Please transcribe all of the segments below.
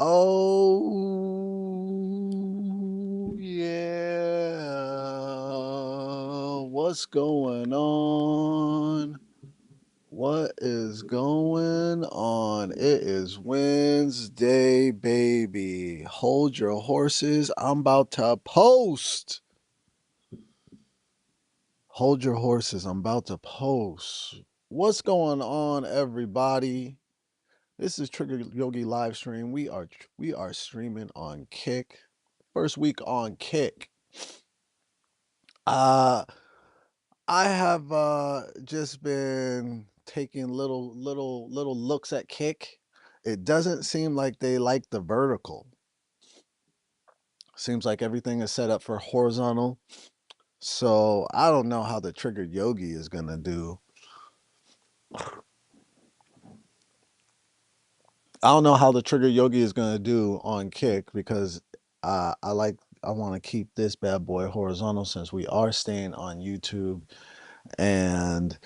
Oh, yeah. What's going on? What is going on? It is Wednesday, baby. Hold your horses. I'm about to post. Hold your horses. I'm about to post. What's going on, everybody? This is Trigger Yogi live stream. We are streaming on Kick. First week on Kick. Uh I have just been taking little looks at Kick. It doesn't seem like they like the vertical. Seems like everything is set up for horizontal. So I don't know how the Triggered Yogi is gonna do. I don't know how the Trigger Yogi is gonna do on Kick because I want to keep this bad boy horizontal since we are staying on YouTube and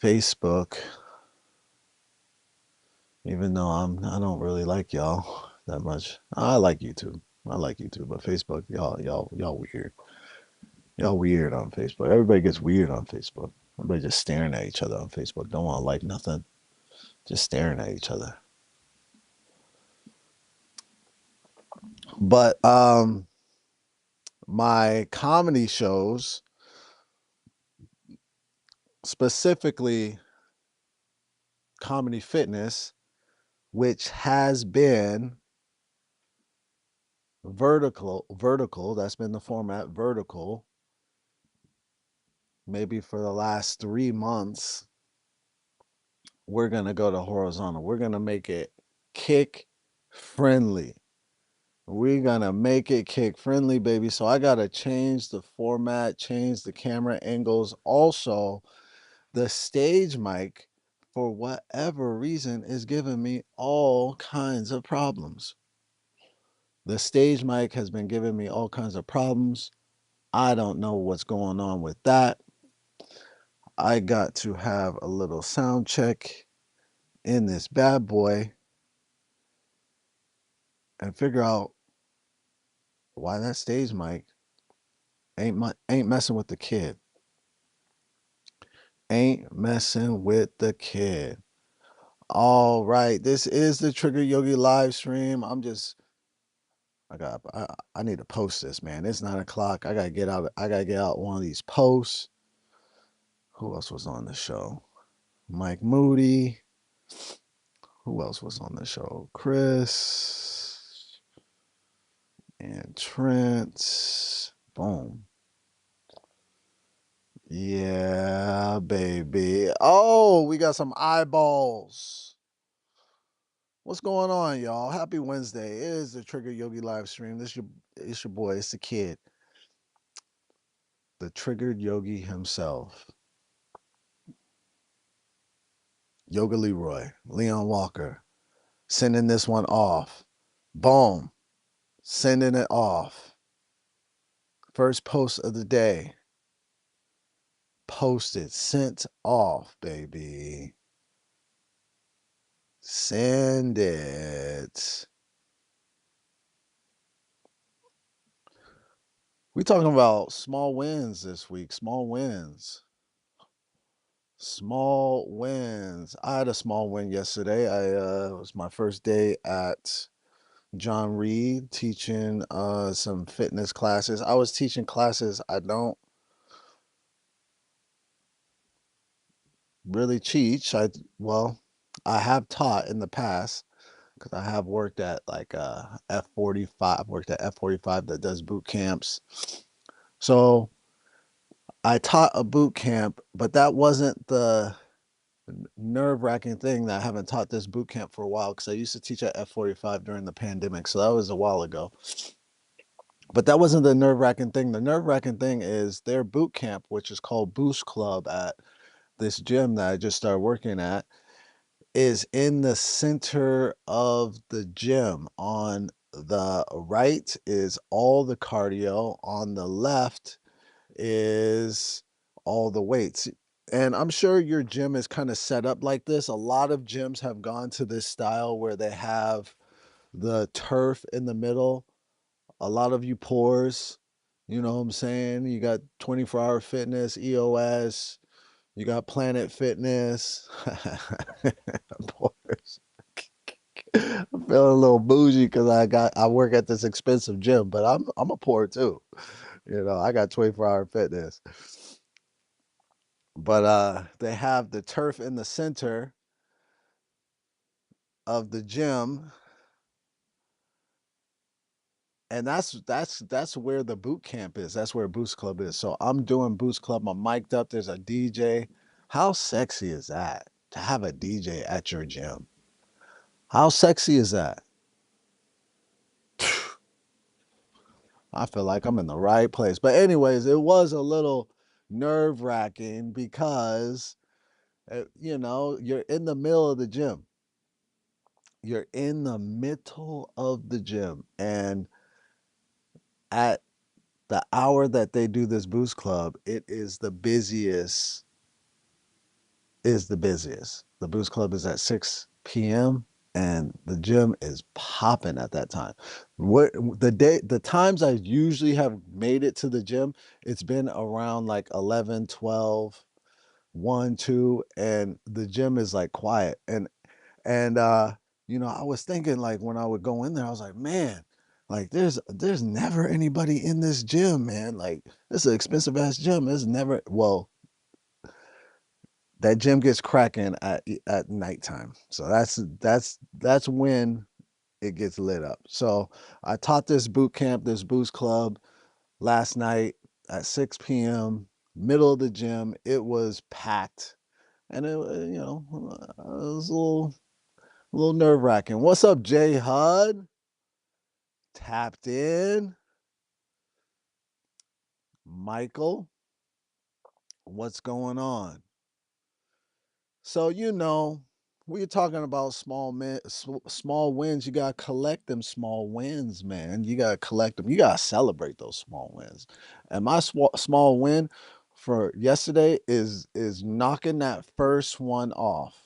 Facebook. Even though I don't really like y'all that much. I like YouTube. I like YouTube, but Facebook, y'all weird. Y'all weird on Facebook. Everybody gets weird on Facebook. Everybody just staring at each other on Facebook. Don't want to like nothing. Just staring at each other. But my comedy shows, specifically Comedy Fitness, which has been vertical, that's been the format, vertical, maybe for the last 3 months. We're going to go to horizontal. We're going to make it kick friendly. We're going to make it kick friendly, baby. So I got to change the format, change the camera angles. Also, the stage mic, for whatever reason, is giving me all kinds of problems. The stage mic has been giving me all kinds of problems. I don't know what's going on with that. I got to have a little sound check in this bad boy and figure out why that stage mic ain't messing with the kid. Ain't messing with the kid. All right, this is the Trigger Yogi live stream. I need to post this, man. It's 9 o'clock. I gotta get out. I gotta get out one of these posts. Who else was on the show? Mike Moody. Who else was on the show? Chris and Trent. Boom. Yeah, baby. Oh, we got some eyeballs. What's going on, y'all? Happy Wednesday. It is the Trigger Yogi live stream. It's your boy. It's the kid, the Triggered Yogi himself, Yoga Leroy, Leon Walker, sending this one off. Boom, sending it off. First post of the day. Posted, sent off, baby. Send it. We talking about small wins this week. Small wins. Small wins. I had a small win yesterday. It was my first day at John Reed teaching some fitness classes. I was teaching classes I don't really teach. I have taught in the past because I have worked at like F45, worked at F45 that does boot camps. So I taught a boot camp, but that wasn't the nerve-wracking thing that I haven't taught this boot camp for a while because I used to teach at F45 during the pandemic. So that was a while ago. But that wasn't the nerve-wracking thing. The nerve-wracking thing is their boot camp, which is called Boost Club at this gym that I just started working at, is in the center of the gym. On the right is all the cardio. On the left is all the weights. And I'm sure your gym is kind of set up like this. A lot of gyms have gone to this style where they have the turf in the middle. A lot of you pours, you know what I'm saying? You got 24-hour fitness, EOS, you got Planet Fitness. Pours. I'm feeling a little bougie because I work at this expensive gym, but I'm a poor too. You know, I got 24-hour fitness. But they have the turf in the center of the gym, and that's where the boot camp is. That's where Boost Club is. So I'm doing Boost Club. I'm mic'd up. There's a DJ. How sexy is that to have a DJ at your gym? How sexy is that? I feel like I'm in the right place. But anyways, it was a little nerve wracking because you know, you're in the middle of the gym. You're in the middle of the gym, and at the hour that they do this Boost Club, it is the busiest. Is the busiest. The Boost Club is at 6 p.m. and the gym is popping at that time. What the times I usually have made it to the gym, it's been around like 11, 12, 1, 2, and the gym is like quiet. And you know, I was thinking like when I would go in there, I was like, man, like there's never anybody in this gym, man. Like this is an expensive ass gym. There's never well, that gym gets cracking at nighttime. So that's when it gets lit up. So I taught this boot camp, this boost club last night at 6 p.m. Middle of the gym. It was packed, and you know it was a little nerve wracking. What's up, Jay Hud? Tapped in, Michael. What's going on? So you know, we're talking about small wins. You gotta collect them small wins, man. You gotta collect them. You gotta celebrate those small wins. And my small win for yesterday is knocking that first one off.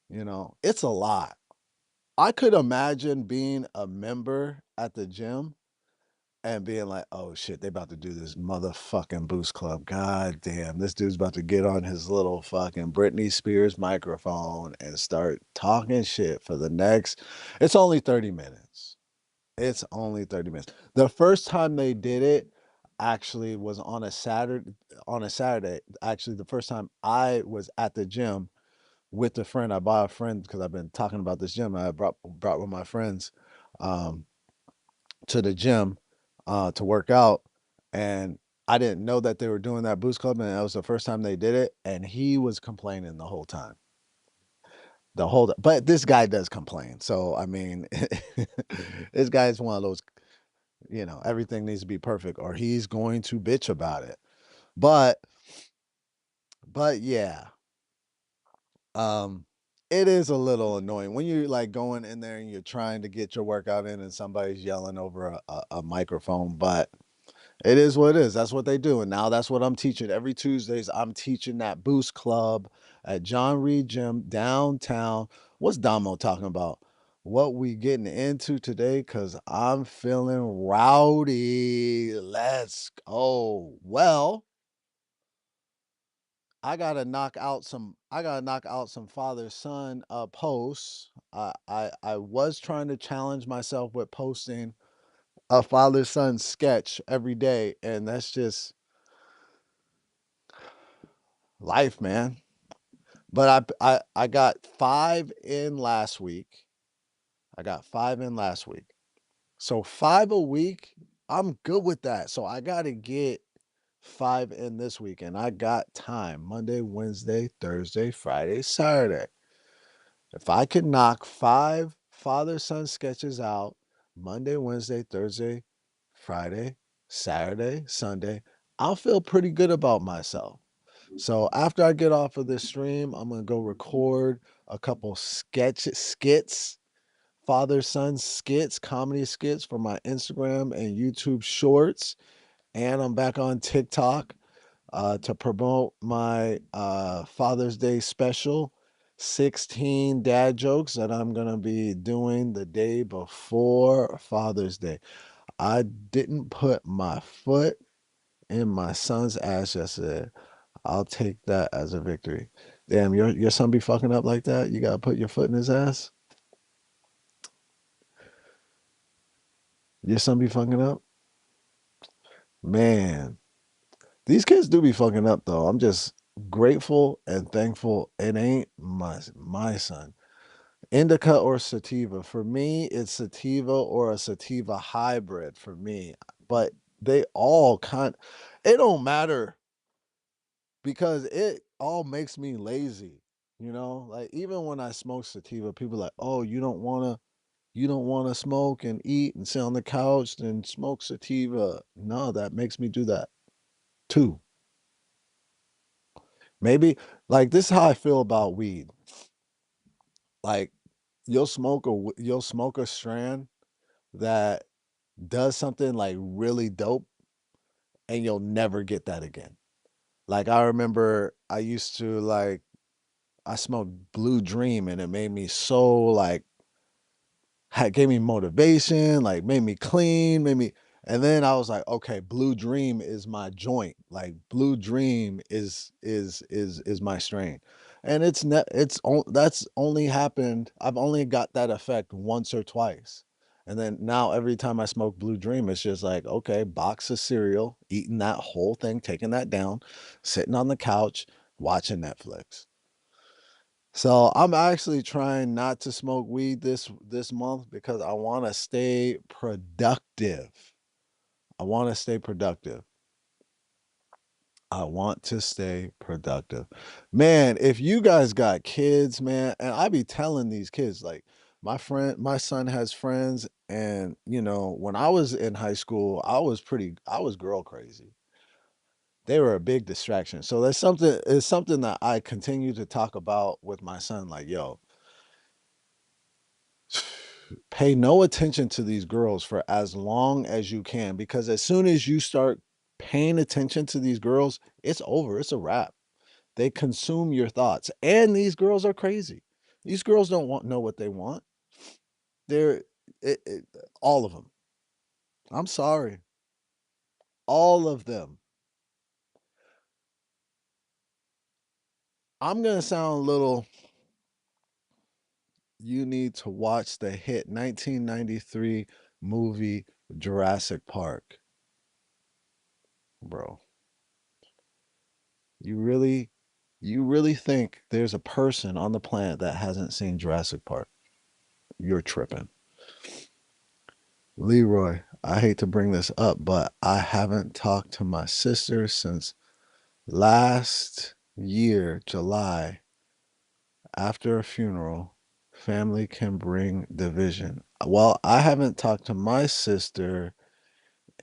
You know, it's a lot. I could imagine being a member at the gym and being like, "Oh shit, they about to do this motherfucking Boost Club. God damn, this dude's about to get on his little fucking Britney Spears microphone and start talking shit for the next." It's only 30 minutes. It's only 30 minutes. The first time they did it actually was on a Saturday. On a Saturday, actually, the first time I was at the gym with a friend. I bought a friend because I've been talking about this gym. I brought one of my friends. Um, to the gym to work out, and I didn't know that they were doing that boost club, and that was the first time they did it, and he was complaining the whole time. But this guy does complain. So I mean, this guy is one of those, you know, everything needs to be perfect or he's going to bitch about it. But yeah, um it is a little annoying when you're like going in there and you're trying to get your workout in and somebody's yelling over a microphone, but it is what it is. That's what they do. And now that's what I'm teaching. Every Tuesdays, I'm teaching that Boost Club at John Reed Gym downtown. What's Damo talking about? What we getting into today? Cause I'm feeling rowdy. Let's go. Well, I gotta knock out some father son posts. I was trying to challenge myself with posting a father son sketch every day, and that's just life, man. But I got 5 in last week. I got 5 in last week. So 5 a week, I'm good with that. So I got to get 5 in this week, and I got time Monday, Wednesday, Thursday, Friday, Saturday. If I could knock 5 father son sketches out Monday, Wednesday, Thursday, Friday, Saturday, Sunday, I'll feel pretty good about myself. So after I get off of this stream, I'm gonna go record a couple skits, father son skits, comedy skits for my Instagram and YouTube shorts. And I'm back on TikTok. to promote my Father's Day special, 16 dad jokes that I'm going to be doing the day before Father's Day. I didn't put my foot in my son's ass yesterday. I'll take that as a victory. Damn, your son be fucking up like that? You gotta put your foot in his ass? Your son be fucking up? Man, these kids do be fucking up though. I'm just grateful and thankful it ain't my son. Indica or sativa. For me, it's sativa or a sativa hybrid for me. But they all it don't matter because it all makes me lazy. You know, like even when I smoke sativa, people are like, "Oh, you don't want to smoke and eat and sit on the couch and smoke sativa." No, that makes me do that too. Maybe like this is how I feel about weed. Like you'll smoke a strand that does something like really dope and you'll never get that again. Like I remember I used to like I smoked Blue Dream and it made me so like gave me motivation, like made me clean, made me and then I was like, okay, Blue Dream is my joint. Like Blue Dream is my strain. And that's only happened. I've only got that effect once or twice. And then now every time I smoke Blue Dream, it's just like, okay, box of cereal, eating that whole thing, taking that down, sitting on the couch, watching Netflix. So I'm actually trying not to smoke weed this month because I want to stay productive. I want to stay productive. I want to stay productive. Man, if you guys got kids, man, and I be telling these kids like my son has friends and you know, when I was in high school, I was girl crazy. They were a big distraction. So there's something it's something that I continue to talk about with my son like, yo, pay no attention to these girls for as long as you can because as soon as you start paying attention to these girls, it's over. It's a wrap. They consume your thoughts. And these girls are crazy. These girls don't know what they want. They're it, it, all of them. I'm sorry. All of them. I'm going to sound a little you need to watch the hit 1993 movie Jurassic Park, bro. You really, you really think there's a person on the planet that hasn't seen Jurassic Park? You're tripping. Leroy, I hate to bring this up, but I haven't talked to my sister since last year, July, after a funeral. Family can bring division. Well, I haven't talked to my sister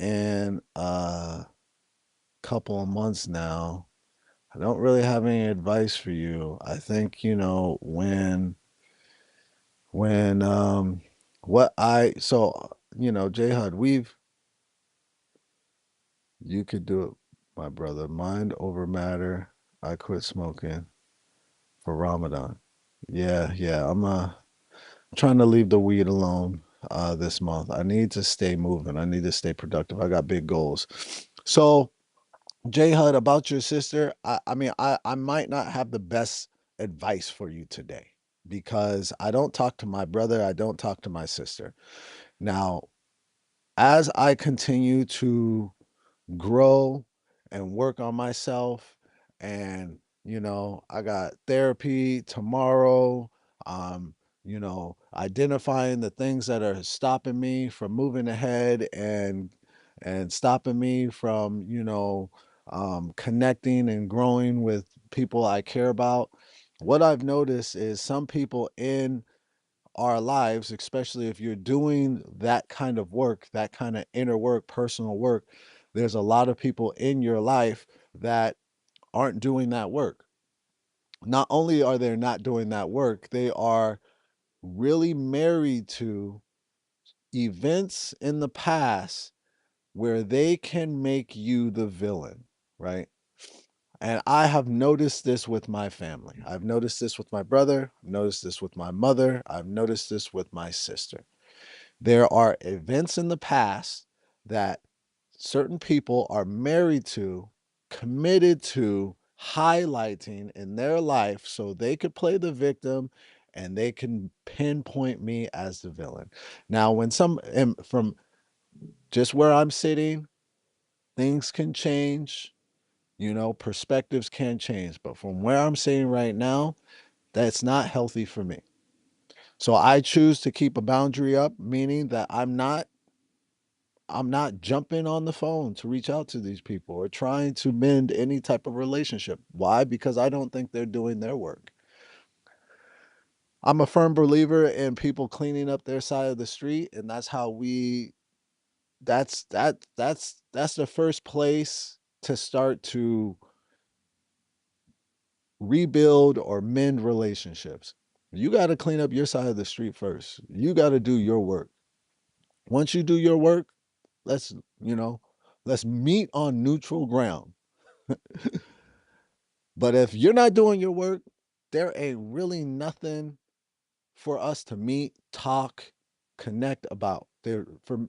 in a couple of months now. I don't really have any advice for you. I think, you know, when what I so you know, J Hud, we've you could do it, my brother. Mind over matter. I quit smoking for Ramadan. Yeah, yeah. I'm trying to leave the weed alone this month. I need to stay moving. I need to stay productive. I got big goals. So J Hud, about your sister, I mean, I might not have the best advice for you today because I don't talk to my brother, I don't talk to my sister. Now, as I continue to grow and work on myself, and you know, I got therapy tomorrow, um, you know, identifying the things that are stopping me from moving ahead and stopping me from, you know, connecting and growing with people I care about. What I've noticed is some people in our lives, especially if you're doing that kind of work, that kind of inner work, personal work, there's a lot of people in your life that aren't doing that work. Not only are they not doing that work, they are really married to events in the past where they can make you the villain, right? And I have noticed this with my family. I've noticed this with my brother. I've noticed this with my mother. I've noticed this with my sister. There are events in the past that certain people are married to, committed to, highlighting in their life so they could play the victim and they can pinpoint me as the villain. Now, when some, and from just where I'm sitting, things can change, perspectives can change. But from where I'm sitting right now, that's not healthy for me. So I choose to keep a boundary up, meaning that I'm not jumping on the phone to reach out to these people or trying to mend any type of relationship. Why? Because I don't think they're doing their work. I'm a firm believer in people cleaning up their side of the street, and that's how we that's the first place to start to rebuild or mend relationships. You got to clean up your side of the street first. You got to do your work. Once you do your work, let's, you know, let's meet on neutral ground. But if you're not doing your work, there ain't really nothing for us to meet, talk, connect about. There from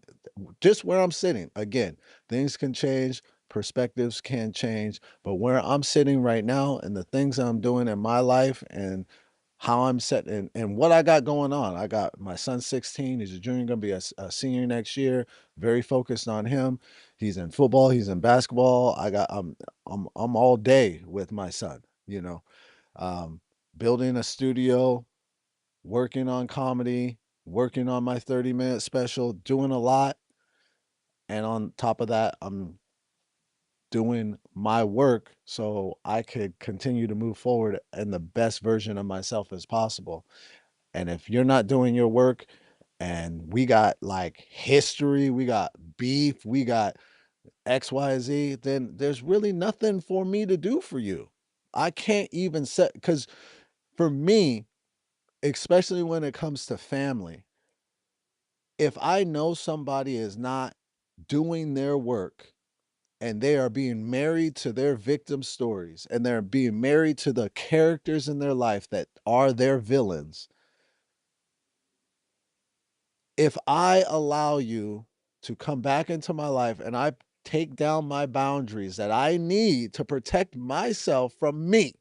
just where I'm sitting. Again, things can change, perspectives can change, but where I'm sitting right now and the things I'm doing in my life and how I'm set and what I got going on. I got my son 16. He's a junior, gonna be a senior next year. Very focused on him. He's in football. He's in basketball. I'm all day with my son. Um, Building a studio, working on comedy, working on my 30-minute special, doing a lot. And on top of that, I'm doing my work so I could continue to move forward in the best version of myself as possible. And if you're not doing your work and we got like history, we got beef, we got XYZ, then there's really nothing for me to do for you. I can't even set, because for me, especially when it comes to family, if I know somebody is not doing their work and they are being married to their victim stories and they're being married to the characters in their life that are their villains, if I allow you to come back into my life and I take down my boundaries that I need to protect myself from me,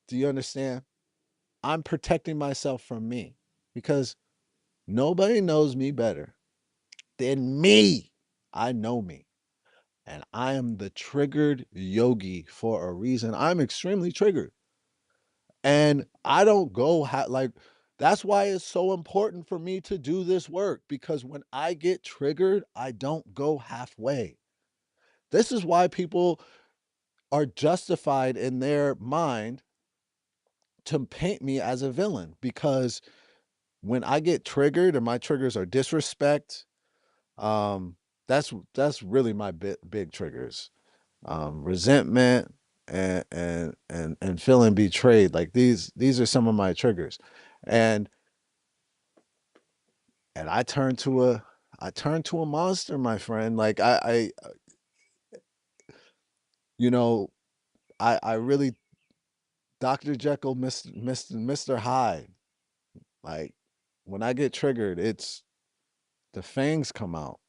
do you understand? I'm protecting myself from me because nobody knows me better than me. I know me. And I am the triggered yogi for a reason. I'm extremely triggered. And I don't go like that's why it's so important for me to do this work because when I get triggered, I don't go halfway. This is why people are justified in their mind to paint me as a villain because when I get triggered and my triggers are disrespect, um that's really my big triggers. Resentment and feeling betrayed. Like these are some of my triggers. And and I turn to a monster, my friend. Like you know, I really Dr. Jekyll, Mr. Hyde. Like when I get triggered, it's the fangs come out.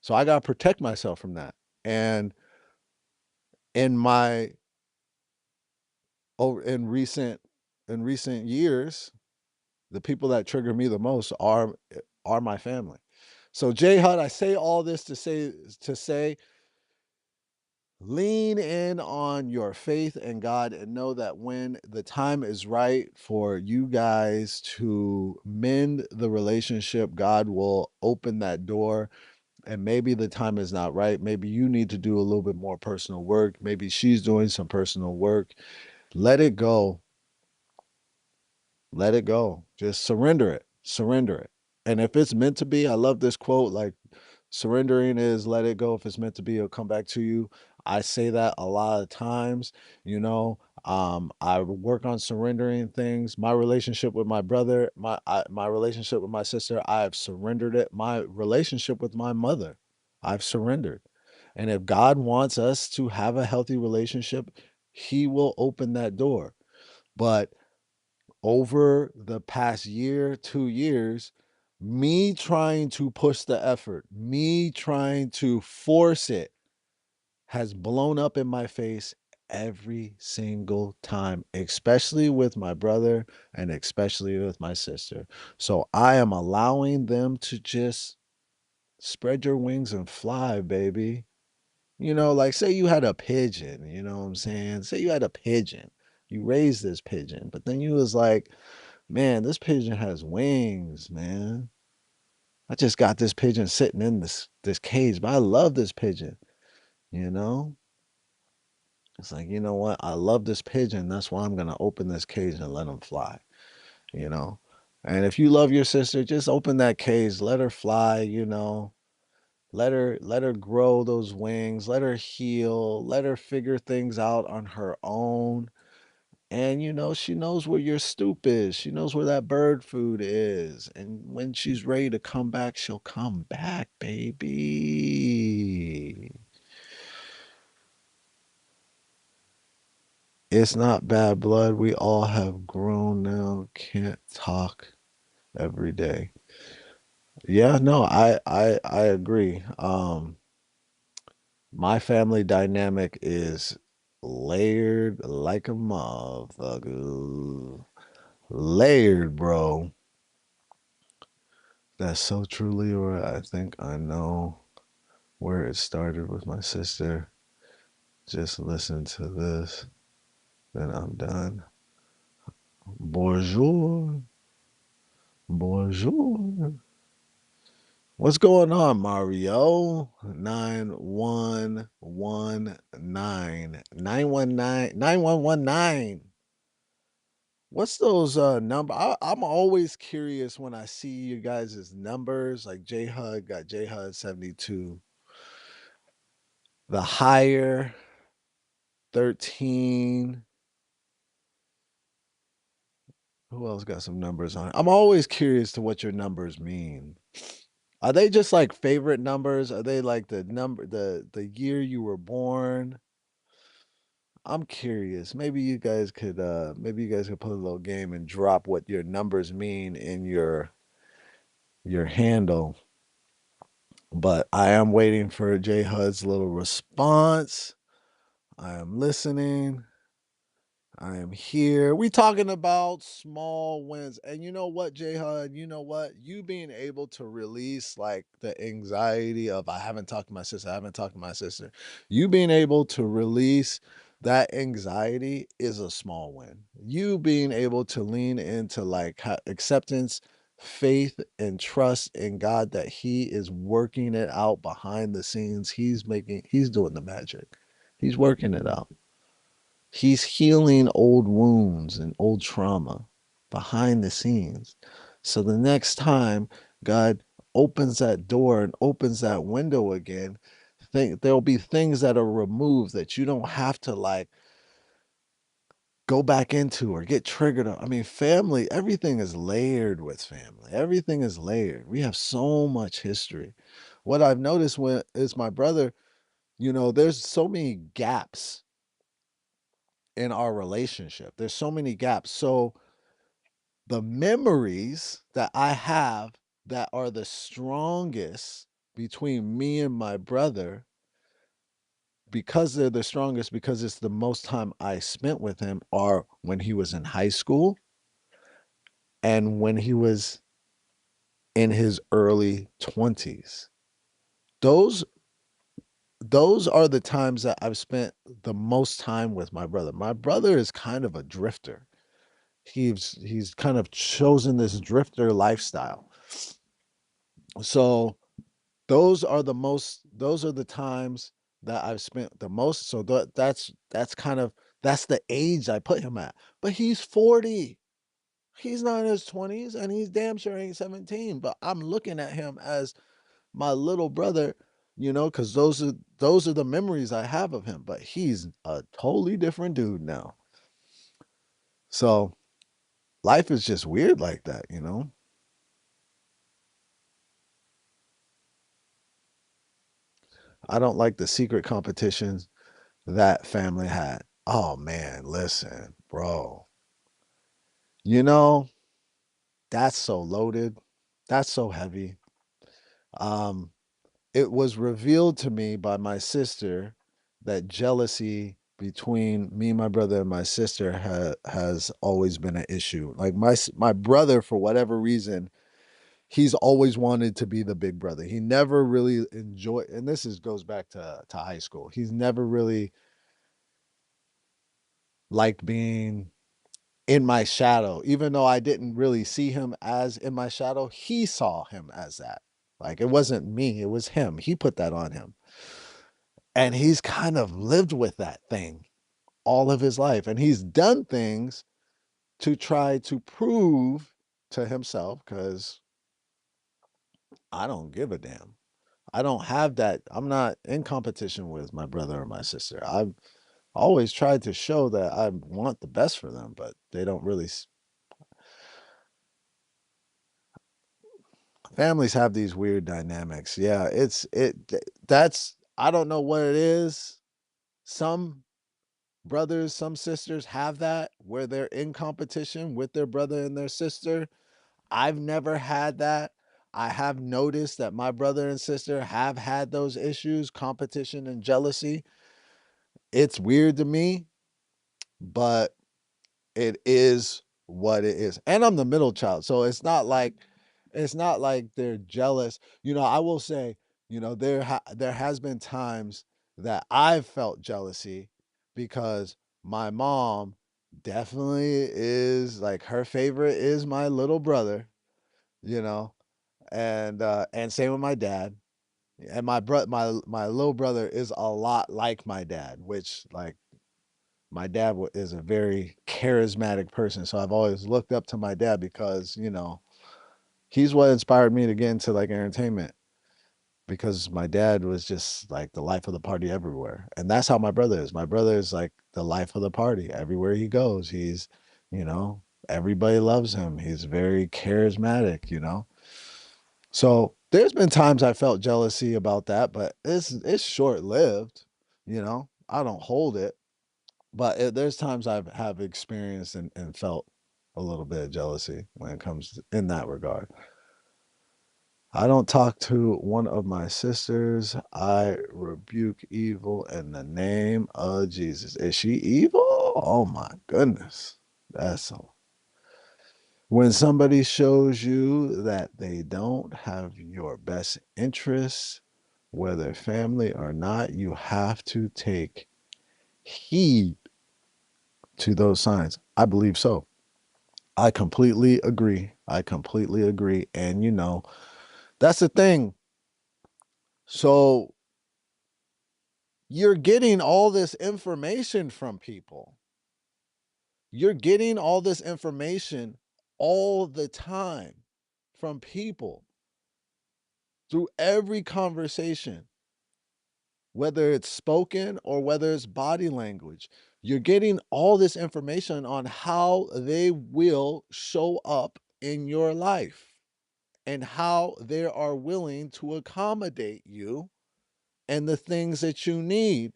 So I gotta protect myself from that. And in my oh in recent years, the people that trigger me the most are my family. So Jay Hutt, I say all this to say lean in on your faith in God and know that when the time is right for you guys to mend the relationship, God will open that door. And maybe the time is not right. Maybe you need to do a little bit more personal work. Maybe she's doing some personal work. Let it go. Let it go. Just surrender it. Surrender it. And if it's meant to be, I love this quote like, surrendering is let it go. If it's meant to be, it'll come back to you. I say that a lot of times. I work on surrendering things. My relationship with my brother, my relationship with my sister, I have surrendered it. My relationship with my mother, I've surrendered. And if God wants us to have a healthy relationship, He will open that door. But over the past year, 2 years, me trying to push the effort, me trying to force it has blown up in my face every single time, especially with my brother and especially with my sister. So I am allowing them to just spread your wings and fly, baby. Like say you had a pigeon, you know what I'm saying? Say you had a pigeon. You raised this pigeon, but then you was like, man, this pigeon has wings, man. I just got this pigeon sitting in this cage, but I love this pigeon, you know? It's like, you know what? I love this pigeon. That's why I'm gonna open this cage and let him fly, you know? And if you love your sister, just open that cage, let her fly. Let her grow those wings, let her heal, let her figure things out on her own. And she knows where your stoop is. She knows where that bird food is. And when she's ready to come back, she'll come back, baby. It's not bad blood. We all have grown now. Can't talk every day. Yeah, no, I agree. My family dynamic is layered like a motherfucker. Layered, bro. That's so true, Leroy. I think I know where it started with my sister. Just listen to this, then I'm done. Bonjour. Bonjour. What's going on, Mario? 9119 9119. What's those number? I'm always curious when I see you guys' numbers. Like J Hud got J Hud 72. The higher 13. Who else got some numbers on it? I'm always curious to what your numbers mean. Are they just like favorite numbers? Are they like the year you were born? I'm curious. Maybe you guys could put a little game and drop what your numbers mean in your handle. But I am waiting for J Hud's little response. I am listening. I am here. We talking about small wins. And you know what, J Hud? You know what? You being able to release like the anxiety of I haven't talked to my sister, I haven't talked to my sister. You being able to release that anxiety is a small win. You being able to lean into like acceptance, faith, and trust in God that He is working it out behind the scenes. He's doing the magic. He's working it out. He's healing old wounds and old trauma behind the scenes. So the next time God opens that door and opens that window again, there'll be things that are removed that you don't have to like go back into or get triggered on. I mean, family, everything is layered with family. Everything is layered. We have so much history. What I've noticed when is my brother, there's so many gaps in our relationship. There's so many gaps. So the memories that I have that are the strongest between me and my brother, because they're the strongest, because it's the most time I spent with him, are when he was in high school and when he was in his early 20s. Those those are the times that I've spent the most time with my brother. My brother is kind of a drifter. He's kind of chosen this drifter lifestyle. So those are the times that I've spent the most. So that's kind of that's the age I put him at. But he's 40. He's not in his 20s and he's damn sure ain't 17. But I'm looking at him as my little brother, because those are the memories I have of him. But he's a totally different dude now. So life is just weird like that. I don't like the secret competitions that family had. Oh man, listen, bro. You know, that's so loaded. That's so heavy. Um, it was revealed to me by my sister that jealousy between me, my brother, and my sister has always been an issue. Like my brother, for whatever reason, he's always wanted to be the big brother. He never really enjoyed, and this is goes back to high school. He's never really liked being in my shadow, even though I didn't really see him as in my shadow. He saw him as that. Like it wasn't me, it was him. He put that on him. And he's kind of lived with that thing all of his life. And he's done things to try to prove to himself, because I don't give a damn. I don't have that. I'm not in competition with my brother or my sister. I've always tried to show that I want the best for them, but they don't really. Families have these weird dynamics. Yeah, that's I don't know what it is. Some brothers, some sisters have that where they're in competition with their brother and their sister. I've never had that. I have noticed that my brother and sister have had those issues, competition and jealousy. It's weird to me, but it is what it is. And I'm the middle child. So it's not like they're jealous. I will say, there has been times that I've felt jealousy because my mom definitely is like her favorite is my little brother, you know, and same with my dad. And my little brother is a lot like my dad, which like my dad is a very charismatic person. So I've always looked up to my dad because, he's what inspired me to get into like entertainment, because my dad was just like the life of the party everywhere. And that's how my brother is. My brother is like the life of the party everywhere he goes. You know, everybody loves him. He's very charismatic. So there's been times I felt jealousy about that, but it's short lived. I don't hold it. But there's times I've have experienced and felt a little bit of jealousy when it comes in that regard. I don't talk to one of my sisters. I rebuke evil in the name of Jesus. Is she evil? Oh my goodness. That's a, when somebody shows you that they don't have your best interests, whether family or not, you have to take heed to those signs. I believe so. I completely agree. I completely agree. And that's the thing. So you're getting all this information from people. You're getting all this information all the time from people through every conversation, whether it's spoken or whether it's body language. You're getting all this information on how they will show up in your life and how they are willing to accommodate you and the things that you need.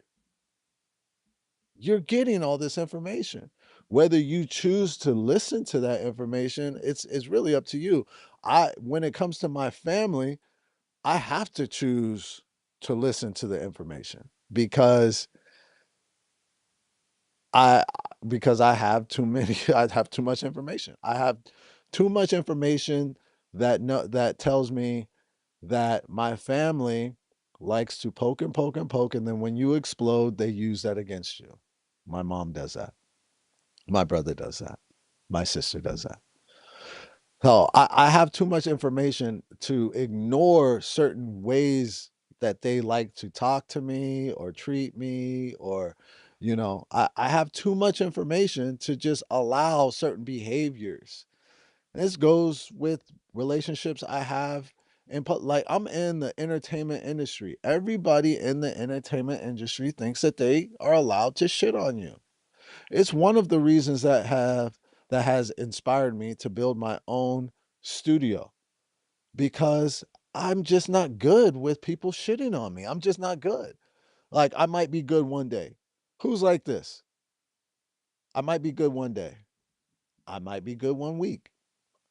You're getting all this information. Whether you choose to listen to that information, it's really up to you. When it comes to my family, I have to choose to listen to the information I because I have too many I have too much information. I have too much information that tells me that my family likes to poke and poke and poke, and then when you explode, they use that against you. My mom does that. My brother does that. My sister does that. So I have too much information to ignore certain ways that they like to talk to me or treat me, or, I have too much information to just allow certain behaviors. This goes with relationships I have. And like I'm in the entertainment industry. Everybody in the entertainment industry thinks that they are allowed to shit on you. It's one of the reasons that has inspired me to build my own studio, because I'm just not good with people shitting on me. I'm just not good. Like, I might be good one day. Who's like this? I might be good one day. I might be good one week.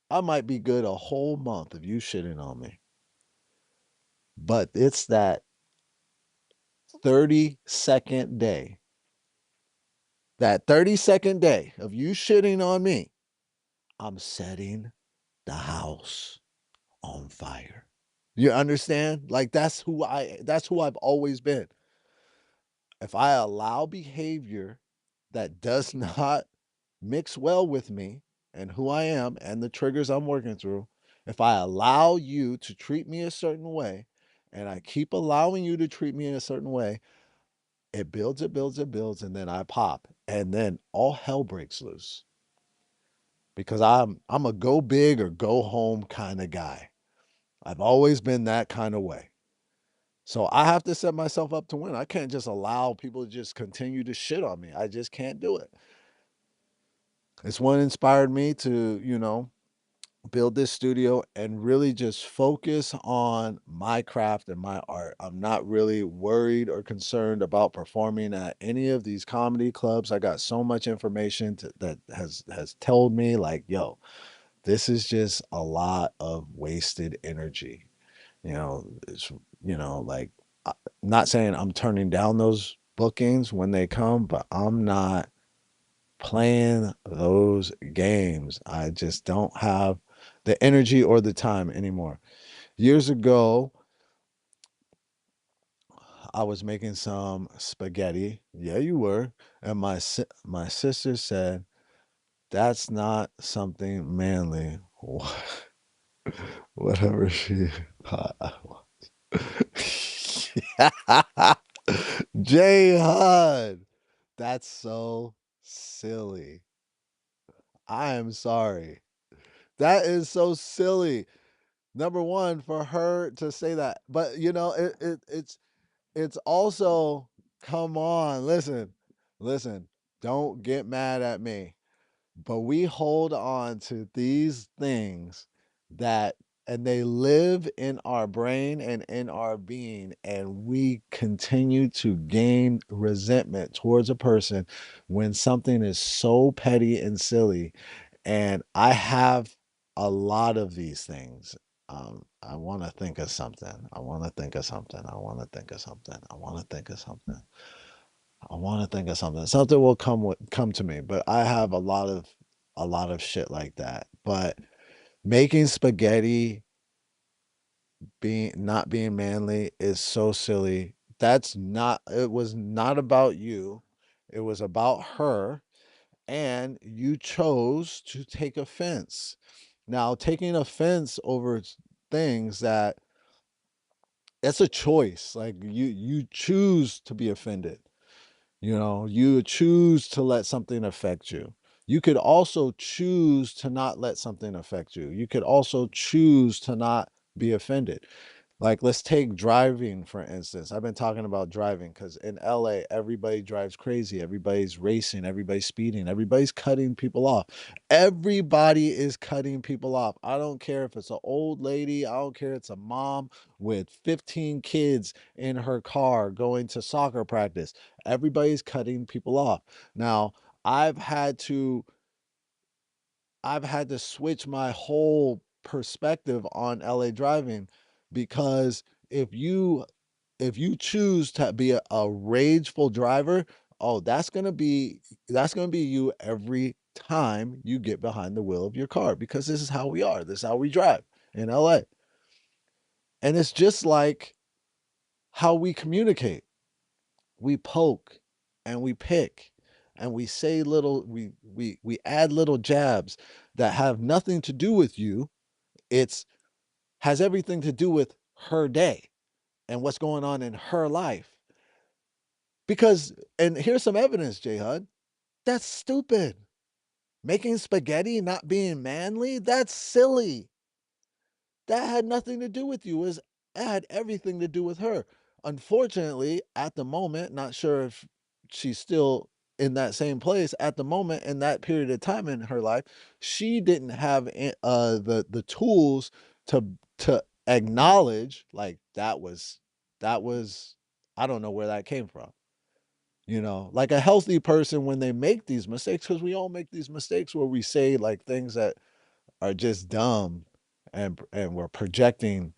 I might be good a whole month of you shitting on me. But it's that 30-second day, that 30-second day of you shitting on me, I'm setting the house on fire. You understand? Like, that's who I've always been. If I allow behavior that does not mix well with me and who I am and the triggers I'm working through, if I allow you to treat me a certain way and I keep allowing you to treat me in a certain way, it builds, it builds, it builds, and then I pop. And then all hell breaks loose. Because I'm a go big or go home kind of guy. I've always been that kind of way. So I have to set myself up to win. I can't just allow people to just continue to shit on me. I just can't do it. It's what inspired me to, build this studio and really just focus on my craft and my art. I'm not really worried or concerned about performing at any of these comedy clubs. I got so much information that has told me like, yo, this is just a lot of wasted energy. It's like, not saying I'm turning down those bookings when they come, but I'm not playing those games. I just don't have the energy or the time anymore. Years ago, I was making some spaghetti. Yeah, you were. And my sister said, "That's not something manly." Whatever she thought. Jay Hud. That's so silly. I am sorry. That is so silly. Number one, for her to say that. But it's also, come on, listen, don't get mad at me. But we hold on to these things that and they live in our brain and in our being, and we continue to gain resentment towards a person when something is so petty and silly. And I have a lot of these things. I want to think of something. I want to think of something. I want to think of something. I want to think of something. I want to think of something. Something will come to me, but I have a lot of shit like that. But making spaghetti being not being manly is so silly. That's not It was not about you. It was about her, and you chose to take offense. Now, taking offense over things that it's a choice. Like, you choose to be offended. You choose to let something affect you. You could also choose to not let something affect you. You could also choose to not be offended. Like, let's take driving, for instance. I've been talking about driving because in LA, everybody drives crazy. Everybody's racing, everybody's speeding, everybody's cutting people off. Everybody is cutting people off. I don't care if it's an old lady, I don't care if it's a mom with 15 kids in her car going to soccer practice. Everybody's cutting people off. Now, I've had to I've had to switch my whole perspective on LA driving because if you if you choose to be a rageful driver, oh, that's gonna be you every time you get behind the wheel of your car because this is how we are. This is how we drive in LA. And it's just like how we communicate. We poke and we pick and we say little we add little jabs that have nothing to do with you. It's has everything to do with her day and what's going on in her life. Because and here's some evidence, J Hud. That's stupid. Making spaghetti not being manly, that's silly. That had nothing to do with you. It had everything to do with her. Unfortunately, at the moment, not sure if she's still in that same place at the moment in that period of time in her life, she didn't have the tools to to acknowledge like that was I don't know where that came from. Like a healthy person when they make these mistakes, because we all make these mistakes where we say like things that are just dumb, and we're projecting,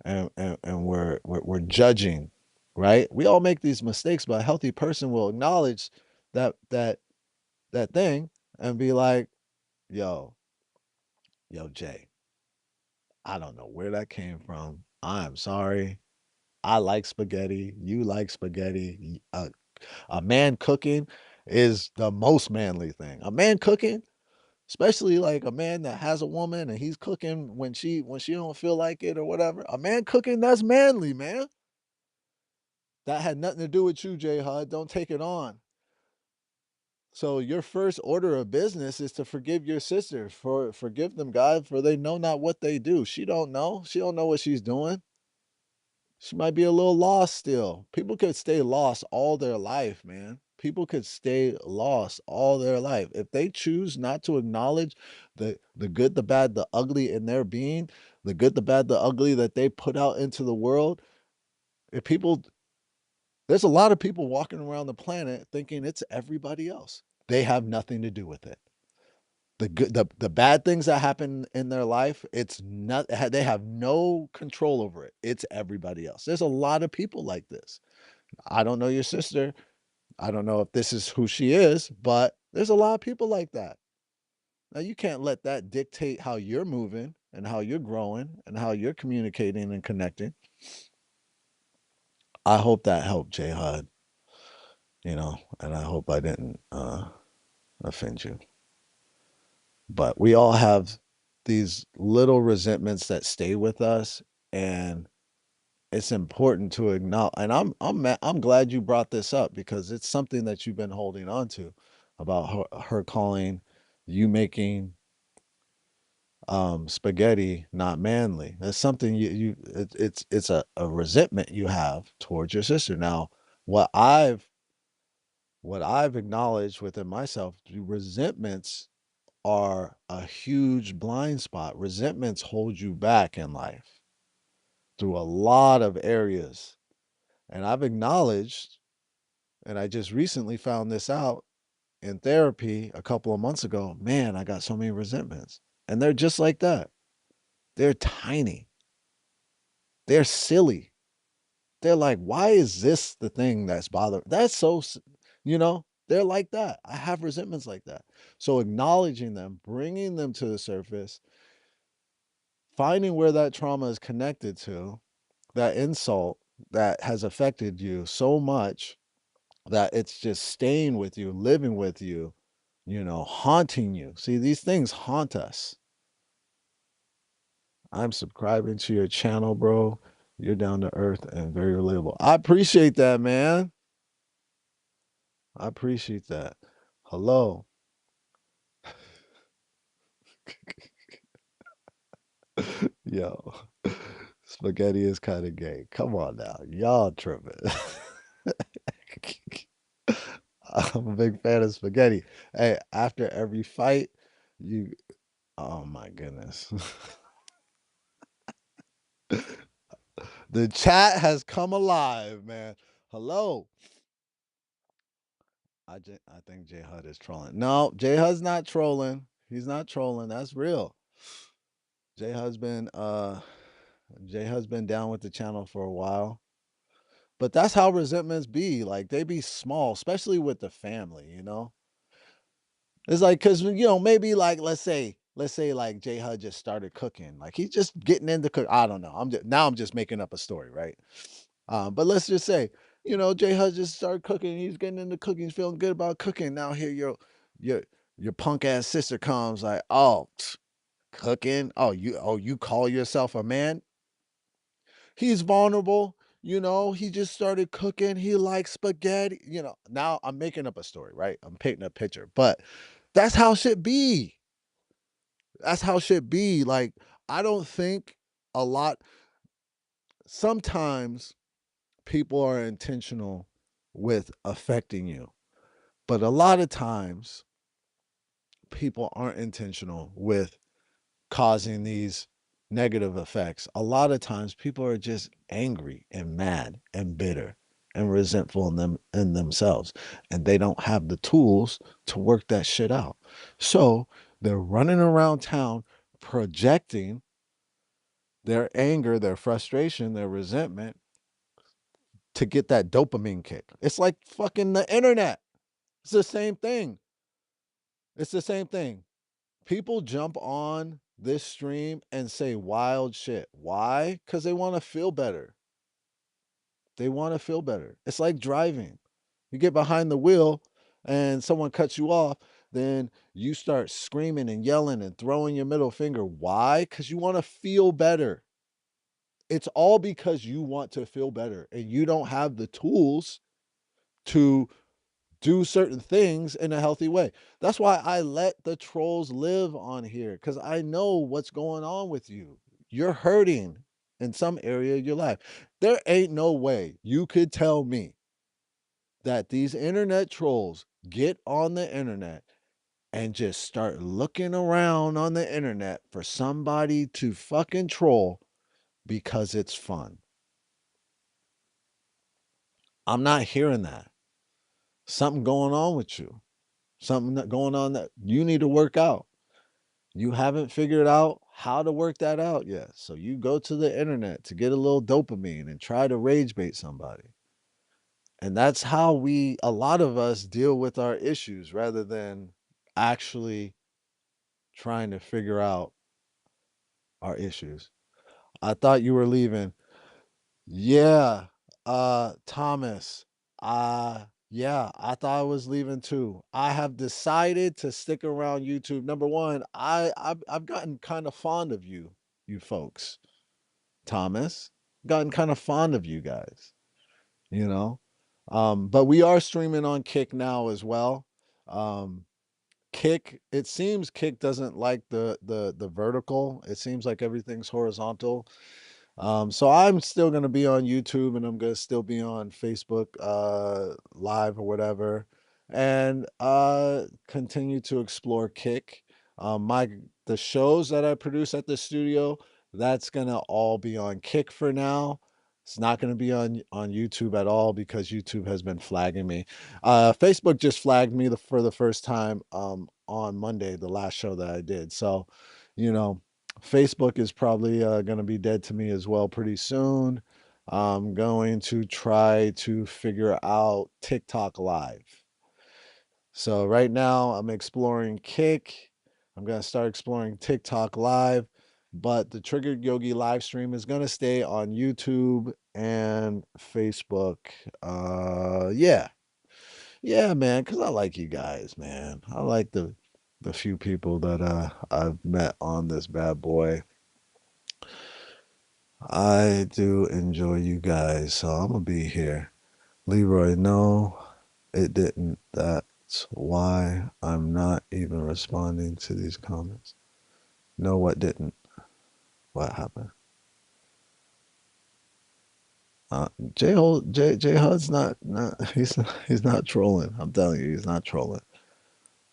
and we're judging, right? We all make these mistakes, but a healthy person will acknowledge that thing and be like, yo, yo, Jay, I don't know where that came from. I'm sorry. I like spaghetti. You like spaghetti. A man cooking is the most manly thing. A man cooking, especially like a man that has a woman and he's cooking when she don't feel like it or whatever. A man cooking, that's manly, man. That had nothing to do with you, J Hud. Don't take it on. So your first order of business is to forgive your sister. Forgive them, God, for they know not what they do. She don't know. She don't know what she's doing. She might be a little lost still. People could stay lost all their life, man. People could stay lost all their life. If they choose not to acknowledge the good, the bad, the ugly in their being, the good, the bad, the ugly that they put out into the world, if people there's a lot of people walking around the planet thinking it's everybody else. They have nothing to do with it. The bad things that happen in their life, it's not they have no control over it. It's everybody else. There's a lot of people like this. I don't know your sister. I don't know if this is who she is, but there's a lot of people like that. Now you can't let that dictate how you're moving and how you're growing and how you're communicating and connecting. I hope that helped, J Hud, and I hope I didn't offend you. But we all have these little resentments that stay with us, and it's important to acknowledge. And I'm glad you brought this up because it's something that you've been holding on to about her calling you making spaghetti not manly. That's something it's a resentment you have towards your sister. Now, what I've what I've acknowledged within myself, resentments are a huge blind spot. Resentments hold you back in life through a lot of areas. And I've acknowledged, and I just recently found this out in therapy a couple of months ago. Man, I got so many resentments. And they're just like that. They're tiny. They're silly. They're like, why is this the thing that's bothering? That's so, they're like that. I have resentments like that. So acknowledging them, bringing them to the surface, finding where that trauma is connected to, that insult that has affected you so much that it's just staying with you, living with you, haunting you. See, these things haunt us. I'm subscribing to your channel, bro. You're down to earth and very relatable. I appreciate that, man. I appreciate that. Hello. Yo, spaghetti is kind of gay. Come on now. Y'all tripping. I'm a big fan of spaghetti. Hey, after every fight, you, oh my goodness. The chat has come alive, man. Hello. I think J Hud is trolling. No, J Hud's not trolling. He's not trolling. That's real. J Hud's been uh J Hud's been down with the channel for a while. But that's how resentments be. Like they be small, especially with the family. It's like because maybe like let's say like J Hud just started cooking. Like he's just getting into cook. I don't know. I'm just making up a story, right? But let's just say, J Hud just started cooking. He's getting into cooking. He's feeling good about cooking. Now here your your punk ass sister comes like, oh, cooking. Oh, you call yourself a man? He's vulnerable. He just started cooking. He likes spaghetti. Now I'm making up a story, right? I'm painting a picture, but that's how shit be. That's how shit be. Like, I don't think a lot, sometimes people are intentional with affecting you, but a lot of times people aren't intentional with causing these. negative effects. A lot of times people are just angry and mad and bitter and resentful in themselves, and they don't have the tools to work that shit out. So they're running around town projecting their anger, their frustration, their resentment to get that dopamine kick. It's like fucking the internet. It's the same thing. It's the same thing. People jump on this stream and say wild shit. Why? Because they want to feel better. They want to feel better. It's like driving. You get behind the wheel and someone cuts you off, then you start screaming and yelling and throwing your middle finger. Why? Because you want to feel better. It's all because you want to feel better and you don't have the tools to do certain things in a healthy way. That's why I let the trolls live on here, because I know what's going on with you. You're hurting in some area of your life. There ain't no way you could tell me that these internet trolls get on the internet and just start looking around on the internet for somebody to fucking troll because it's fun. I'm not hearing that. Something going on with you. Something that going on that you need to work out. You haven't figured out how to work that out yet. So you go to the internet to get a little dopamine and try to rage bait somebody. And that's how a lot of us deal with our issues rather than actually trying to figure out our issues. I thought you were leaving. Yeah, Thomas. Yeah, I thought I was leaving too. I have decided to stick around YouTube. Number one, I've gotten kind of fond of you folks. Thomas, gotten kind of fond of you guys, you know. But we are streaming on Kick now as well. Um, Kick, it seems Kick doesn't like the vertical. It seems like everything's horizontal. So I'm still gonna be on YouTube and I'm gonna still be on Facebook live or whatever, and continue to explore Kick. My the shows that I produce at the studio, that's gonna all be on Kick for now. It's not gonna be on YouTube at all because YouTube has been flagging me. Facebook just flagged me for the first time on Monday, the last show that I did. So, you know, Facebook is probably going to be dead to me as well pretty soon. I'm going to try to figure out TikTok Live. So right now I'm exploring Kick. I'm going to start exploring TikTok Live, but the Triggered Yogi live stream is going to stay on YouTube and Facebook. Yeah. Yeah, man, cuz I like you guys, man. I like the few people that I've met on this bad boy. I do enjoy you guys, so I'm gonna be here. Leroy, no, it didn't. That's why I'm not even responding to these comments. No, what didn't? What happened? J Hud's not he's not trolling. I'm telling you, he's not trolling.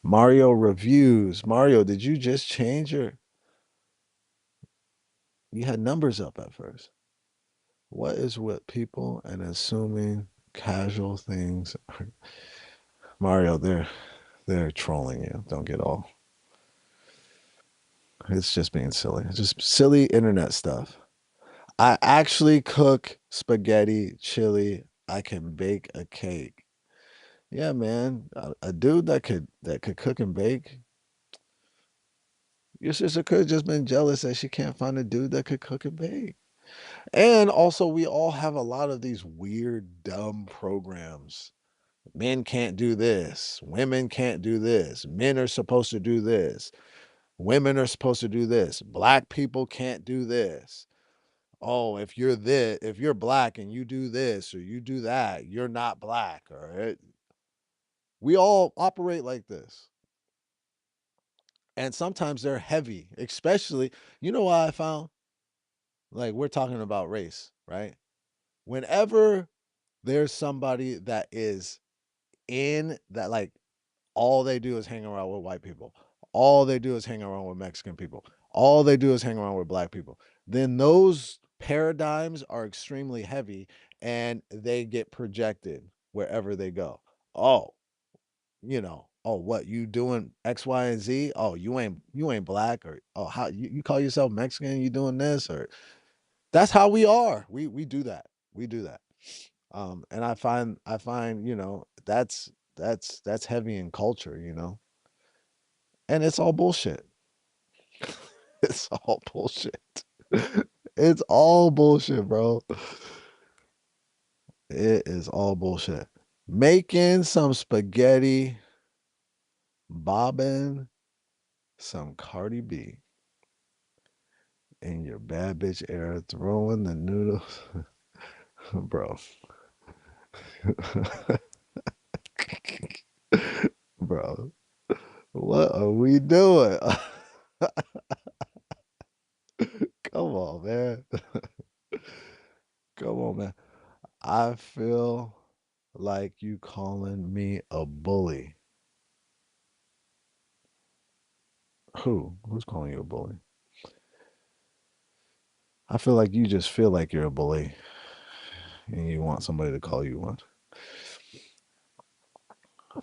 Mario reviews. Mario, did you just change your? You had numbers up at first. What is with people and assuming casual things? Mario, they're trolling you. Don't get all. It's just being silly. It's just silly internet stuff. I actually cook spaghetti, chili. I can bake a cake. Yeah, man. A dude that could cook and bake. Your sister could have just been jealous that she can't find a dude that could cook and bake. And also, we all have a lot of these weird, dumb programs. Men can't do this. Women can't do this. Men are supposed to do this. Women are supposed to do this. Black people can't do this. Oh, if you're black and you do this or you do that, you're not black. All right. We all operate like this. And sometimes they're heavy, especially, you know what I found? Like we're talking about race, right? Whenever there's somebody that is in that, like all they do is hang around with white people. all they do is hang around with Mexican people. All they do is hang around with black people. Then those paradigms are extremely heavy and they get projected wherever they go. Oh, oh, what you doing X, Y, and Z? Oh, you ain't black, or oh, how you call yourself Mexican, you doing this, or that's how we are. We do that. We do that. And I find, that's heavy in culture, and it's all bullshit. It's all bullshit. It's all bullshit, bro. It is all bullshit. Making some spaghetti, bobbing some Cardi B in your bad bitch era, throwing the noodles, bro. Bro, what are we doing? Come on, man. Come on, man. I feel like you calling me a bully. Who? Who's calling you a bully? I feel like you just feel like you're a bully and you want somebody to call you one.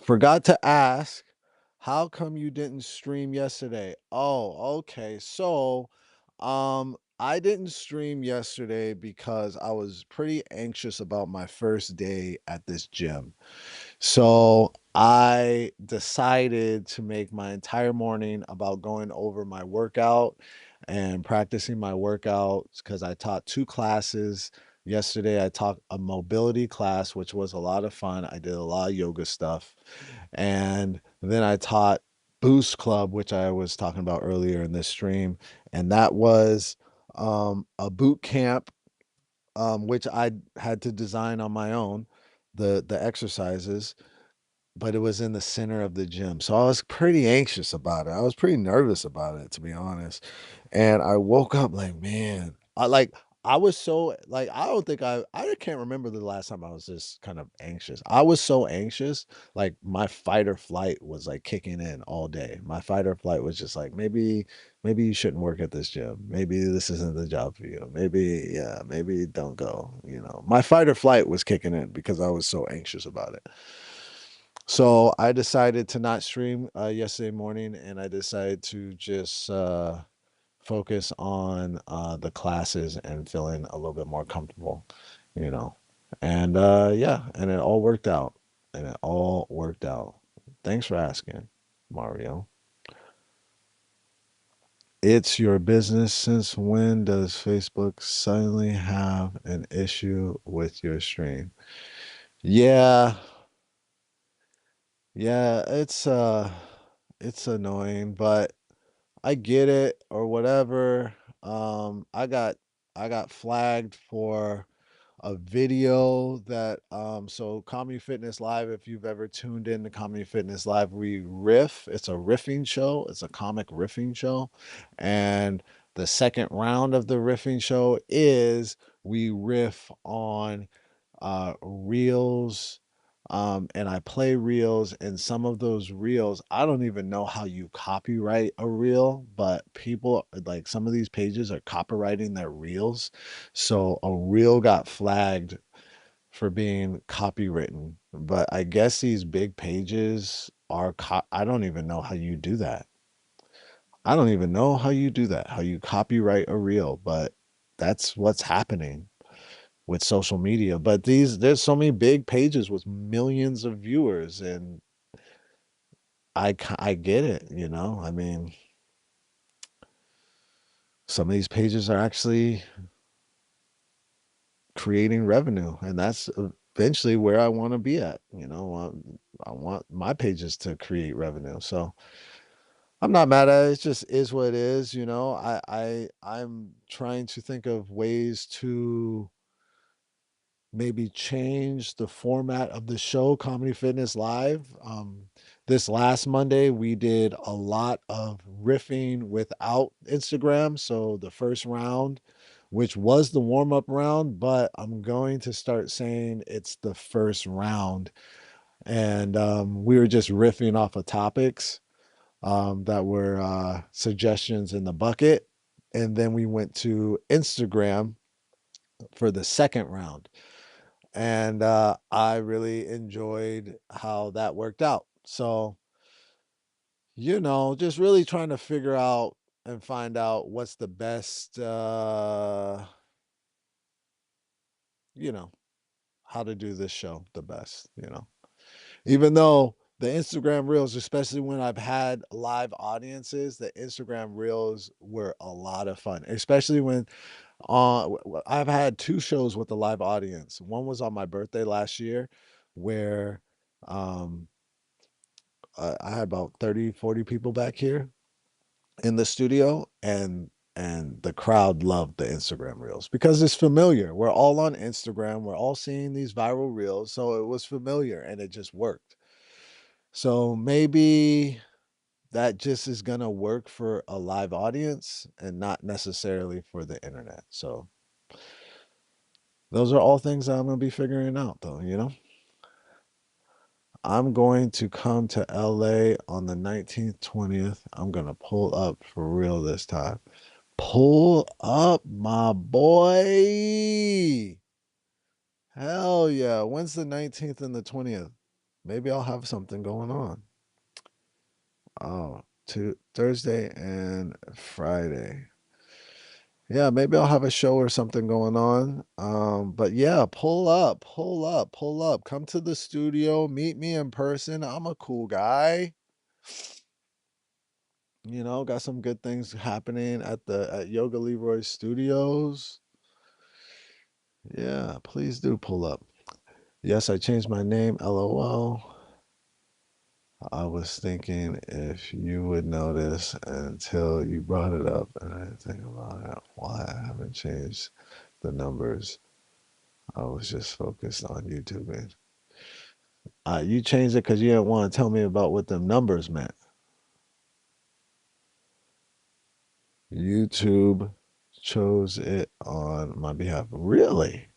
Forgot to ask, how come you didn't stream yesterday? Oh, okay. So, I didn't stream yesterday because I was pretty anxious about my first day at this gym. So I decided to make my entire morning about going over my workout and practicing my workouts because I taught two classes. Yesterday, I taught a mobility class, which was a lot of fun. I did a lot of yoga stuff. And then I taught Boost Club, which I was talking about earlier in this stream. And that was a boot camp, which I had to design on my own, the exercises, but it was in the center of the gym. So I was pretty anxious about it. I was pretty nervous about it, to be honest. And I woke up like, man, I was so like I don't think I can't remember the last time I was just kind of anxious. I was so anxious, like my fight or flight was like kicking in all day. My fight or flight was just like maybe you shouldn't work at this gym. Maybe this isn't the job for you. Maybe yeah, maybe don't go. My fight or flight was kicking in because I was so anxious about it. So I decided to not stream yesterday morning, and I decided to just focus on the classes and feeling a little bit more comfortable, you know. And yeah, and it all worked out. And it all worked out. Thanks for asking, Mario. It's your business. Since when does Facebook suddenly have an issue with your stream? Yeah, yeah, it's annoying, but I get it or whatever. I got flagged for a video that so Comedy Fitness Live, if you've ever tuned in to Comedy Fitness Live, we riff. It's a riffing show. It's a comic riffing show. And the second round of the riffing show is we riff on reels, and I play reels, and some of those reels, I don't even know how you copyright a reel, but people like some of these pages are copywriting their reels. So a reel got flagged for being copywritten, but I guess these big pages are I don't even know how you do that. I don't even know how you do that, how you copyright a reel, but that's what's happening with social media. But there's so many big pages with millions of viewers, and I get it. I mean, some of these pages are actually creating revenue, and that's eventually where I want to be at. I want my pages to create revenue. So I'm not mad at it. It just is what it is. I'm trying to think of ways to maybe change the format of the show, Comedy Fitness Live. This last Monday, we did a lot of riffing without Instagram. So the first round, which was the warm up round, but I'm going to start saying it's the first round. And we were just riffing off of topics. that were suggestions in the bucket. And then we went to Instagram for the second round. And I really enjoyed how that worked out. So, just really trying to figure out and find out what's the best, you know, how to do this show the best. Even though the Instagram reels, especially when I've had live audiences, the Instagram reels were a lot of fun, especially when I've had two shows with a live audience. One was on my birthday last year where um, I had about 30, 40 people back here in the studio, and the crowd loved the Instagram reels because it's familiar. We're all on Instagram. We're all seeing these viral reels, so it was familiar and it just worked. So maybe that just is going to work for a live audience and not necessarily for the internet. So those are all things that I'm going to be figuring out though. I'm going to come to LA on the 19th, 20th. I'm going to pull up for real this time. Pull up, my boy. Hell yeah. When's the 19th and the 20th? Maybe I'll have something going on. Oh, Thursday and Friday. Yeah, maybe I'll have a show or something going on. But yeah, pull up, pull up, pull up. Come to the studio, meet me in person. I'm a cool guy. Got some good things happening at Yoga Leroy Studios. Yeah, please do pull up. Yes, I changed my name. LOL. I was thinking if you would notice until you brought it up, and I didn't think about it, why I haven't changed the numbers. I was just focused on YouTubing. You changed it because you didn't want to tell me about what them numbers meant. YouTube chose it on my behalf. Really?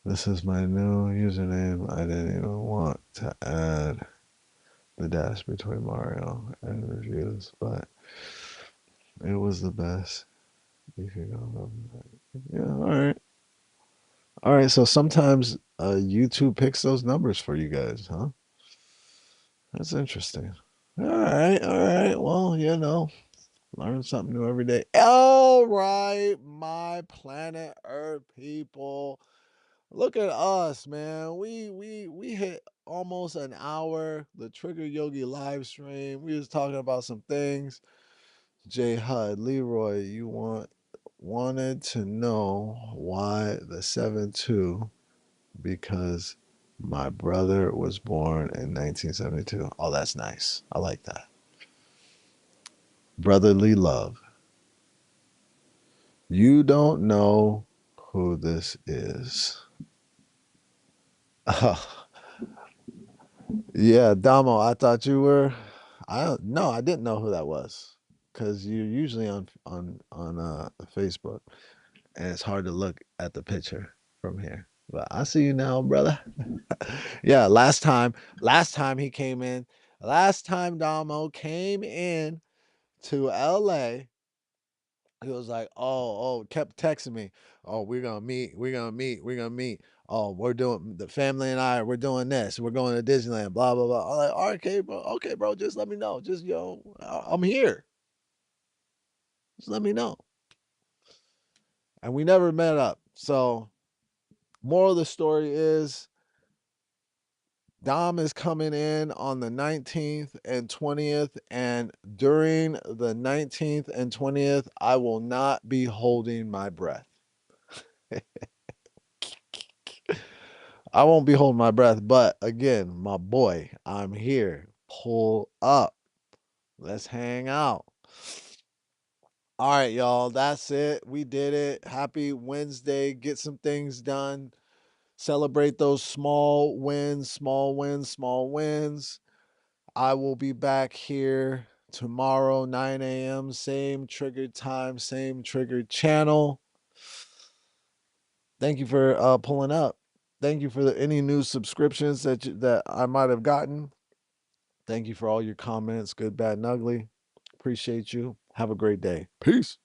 This is my new username. I didn't even want to add the dash between Mario and reviews, but it was the best. You can go. Yeah, all right. All right, so sometimes YouTube picks those numbers for you guys, huh? That's interesting. All right, all right. Well, learn something new every day. All right, my planet Earth people. Look at us, man. We hit almost an hour. The Trigger Yogi live stream. We was talking about some things. J Hud, Leroy, you wanted to know why the 7-2, because my brother was born in 1972. Oh, that's nice. I like that. Brotherly love. You don't know who this is. Yeah, Damo, I thought you were. I don't. No, I didn't know who that was, because you're usually on Facebook, and it's hard to look at the picture from here. But I see you now, brother. Yeah, last time he came in, last time Damo came in to LA, he was like, kept texting me. Oh, we're gonna meet, we're gonna meet, we're gonna meet. Oh, we're doing the family and I, we're doing this. We're going to Disneyland, blah, blah, blah. I'm like, okay, bro, okay, bro, just let me know. Just I'm here. Just let me know. And we never met up. So, moral of the story is Dom is coming in on the 19th and 20th. And during the 19th and 20th, I will not be holding my breath. I won't be holding my breath. But again, my boy, I'm here. Pull up. Let's hang out. All right, y'all. That's it. We did it. Happy Wednesday. Get some things done. Celebrate those small wins, small wins, small wins. I will be back here tomorrow, 9 a.m. Same triggered time, same triggered channel. Thank you for pulling up. Thank you for any new subscriptions that I might have gotten. Thank you for all your comments, good, bad, and ugly. Appreciate you. Have a great day. Peace.